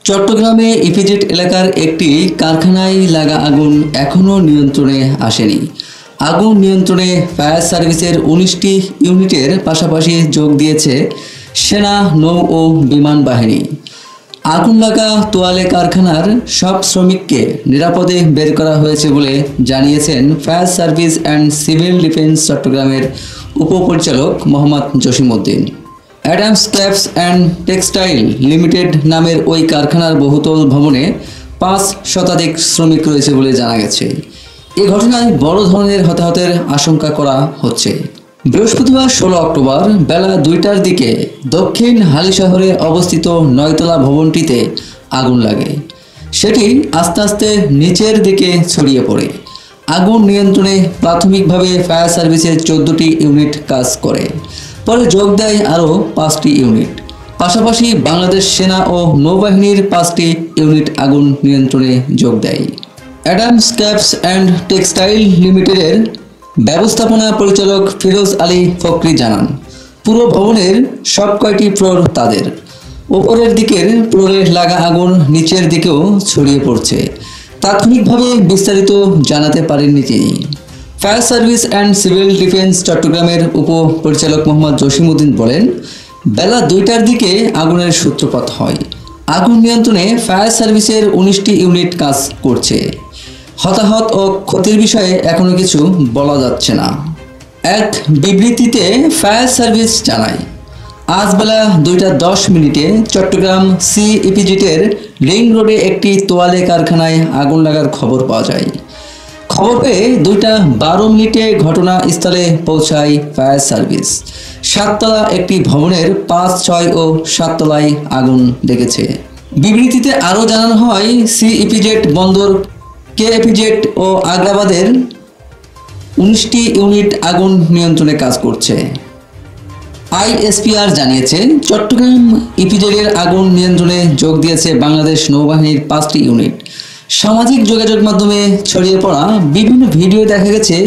চট্টগ্রামে ইপিজেড এলাকার একটি কারখানায় লাগা আগুন এখনও নিয়ন্ত্রণে আসেনি। আগুন নিয়ন্ত্রণে ফায়ার সার্ভিসের ১৯টি ইউনিটের পাশাপাশি যোগ দিয়েছে সেনা, নৌ ও বিমান বাহিনী। আগুন লাগা তোয়ালে কারখানার সব শ্রমিককে নিরাপদে বের করা হয়েছে বলে জানিয়েছেন fire service and civil defence চট্টগ্রামের উপপরিচালক Mohammad Jasimuddin. Adams caps and textile limited নামের ওই কারখানার বহুতল ভবনে ৫ শতাধিক শ্রমিক রয়েছে বলে জানা গেছে। এ ঘটনায় বড় ধরনের হতাহতের আশঙ্কা করা হচ্ছে। বৃহস্পতিবার ১৬ অক্টোবর বেলা ২টার দিকে দক্ষিণ হালিশহরে অবস্থিত ৯তলা ভবনটিতে আগুন লাগে। সেটি আস্তে আস্তে নিচের দিকে ছড়িয়ে পড়ে। আগুন নিয়ন্ত্রণে প্রাথমিকভাবে ফায়ার সার্ভিসের ১৪টি ইউনিট কাজ করে। পরে যোগ দেয় আরও ৫টি ইউনিট। পাশাপাশি বাংলাদেশ সেনা ও নৌবাহিনীর ৫টি ইউনিট আগুন নিয়ন্ত্রণে যোগ দেয়। অ্যাডামস ক্যাপস অ্যান্ড টেক্সটাইল লিমিটেডের ব্যবস্থাপনা পরিচালক ফিরোজ আলী ফকরি জানান, পুরো ভবনের সব কয়টি ফ্লোর তাদের। ওপরের দিকের ফ্লোরে লাগা আগুন নিচের দিকেও ছড়িয়ে পড়ছে। তাৎক্ষণিকভাবে বিস্তারিত জানাতে পারেননি তিনি। Fire service and civil defence চট্টগ্রামের উপপরিচালক মোহাম্মদ জসিমউদ্দিন বলেন, বেলা ২টার দিকে আগুনের সূত্রপাত হয়। আগুন নিয়ন্ত্রণে ফায়ার সার্ভিসের ১৯টি ইউনিট কাজ করছে। হতাহত ও ক্ষতির বিষয়ে এখনও কিছু বলা যাচ্ছে না। এক বিবৃতিতে ফায়ার সার্ভিস জানায়, আজ বেলা ২টা ১০ চট্টগ্রাম সি ইপিজেডের রিং রোডে একটি তোয়ালে কারখানায় আগুন লাগার খবর পাওয়া যায়। খবর পেয়ে ২টা ১২ ঘটনাস্থলে পৌঁছায় ফায়ার সার্ভিস। ৭তলা একটি ভবনের ৫, ৬ ও ৭ তলায় আগুন লেগেছে। বিবৃতিতে আরও জানানো হয়, সি ইপিজেড বন্দর, কে ইপিজেড ও আগ্রাবাদের ১৯টি ইউনিট আগুন নিয়ন্ত্রণে কাজ করছে। আইএসপিআর জানিয়েছে, চট্টগ্রাম ইপিজেডের আগুন নিয়ন্ত্রণে যোগ দিয়েছে বাংলাদেশ নৌবাহিনীর ৫টি ইউনিট। সামাজিক যোগাযোগ মাধ্যমে ছড়িয়ে পড়া বিভিন্ন ভিডিও দেখা গেছে,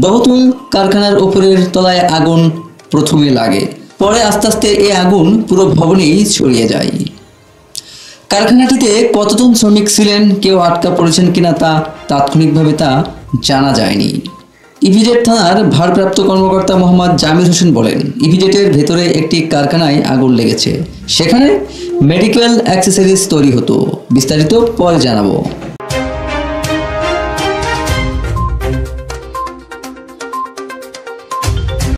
বহুতল কারখানার উপরের তলায় আগুন প্রথমে লাগে, পরে আস্তে আস্তে এই আগুন পুরো ভবনেই ছড়িয়ে যায়। কারখানাটিতে কতজন শ্রমিক ছিলেন, কেউ আটকা পড়েছেন কিনা তা তাৎক্ষণিকভাবে জানা যায়নি। ইপিজেড থানার ভারপ্রাপ্ত কর্মকর্তা মোহাম্মদ জামির হোসেন বলেন, ইপিজেডের ভেতরে একটি কারখানায় আগুন লেগেছে, সেখানে মেডিকেল অ্যাক্সেসরিজ তৈরি হতো। বিস্তারিত পরে জানাবো।